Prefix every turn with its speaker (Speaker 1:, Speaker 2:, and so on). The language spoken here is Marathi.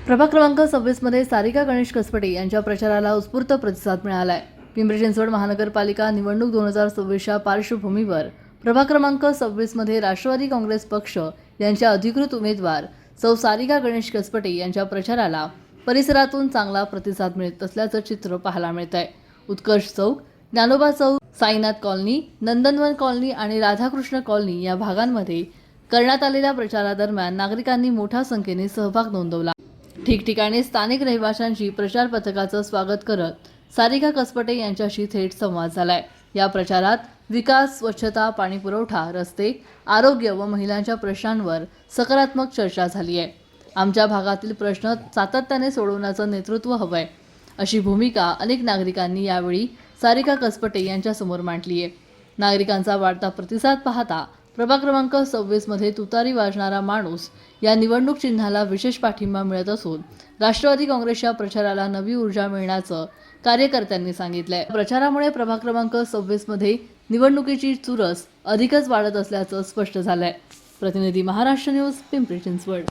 Speaker 1: प्रभाग क्रमांक 26 मध्ये सारिका गणेश कसपटे यांच्या प्रचाराला उत्स्फूर्त प्रतिसाद मिळालाय। पिंपरी चिंचवड महानगरपालिका निवडणूक 2026च्या पार्श्वभूमीवर प्रभाग क्रमांक 26 मध्ये राष्ट्रवादी काँग्रेस पक्ष यांच्या अधिकृत उमेदवार सौ सारिका गणेश कसपटे यांच्या प्रचाराला परिसरातून चांगला प्रतिसाद मिळत असल्याचं चित्र पाहायला मिळतंय। उत्कर्ष चौक, ज्ञानोबा चौक, साईनाथ कॉलनी, नंदनवन कॉलनी आणि राधाकृष्ण कॉलनी या भागांमध्ये करण्यात आलेल्या प्रचारादरम्यान नागरिकांनी मोठ्या संख्येने सहभाग नोंदवला। ठिकठिकाणी स्थानिक रहिवाशांची प्रचार पथकाचं स्वागत करत सारिका कसपटे यांच्याशी थेट संवाद झालाय। या प्रचारात विकास, स्वच्छता, पाणीपुरवठा, रस्ते, आरोग्य व महिलांच्या प्रश्नांवर सकारात्मक चर्चा झाली आहे। आमच्या भागातील प्रश्न सातत्याने सोडवण्याचं नेतृत्व हवंय, अशी भूमिका अनेक नागरिकांनी यावेळी सारिका कसपटे यांच्यासमोर मांडली आहे। नागरिकांचा वाढता प्रतिसाद पाहता प्रभाग क्रमांक 26 मध्ये तुतारी वाजणारा माणूस या निवडणूक चिन्हाला विशेष पाठिंबा मिळत असून राष्ट्रवादी काँग्रेसच्या प्रचाराला नवी ऊर्जा मिळण्याचं कार्यकर्त्यांनी सांगितलंय। प्रचारामुळे प्रभाग क्रमांक 26 मध्ये निवडणुकीची चुरस अधिकच वाढत असल्याचं स्पष्ट झालंय। प्रतिनिधी महाराष्ट्र न्यूज, पिंपरी चिंचवड।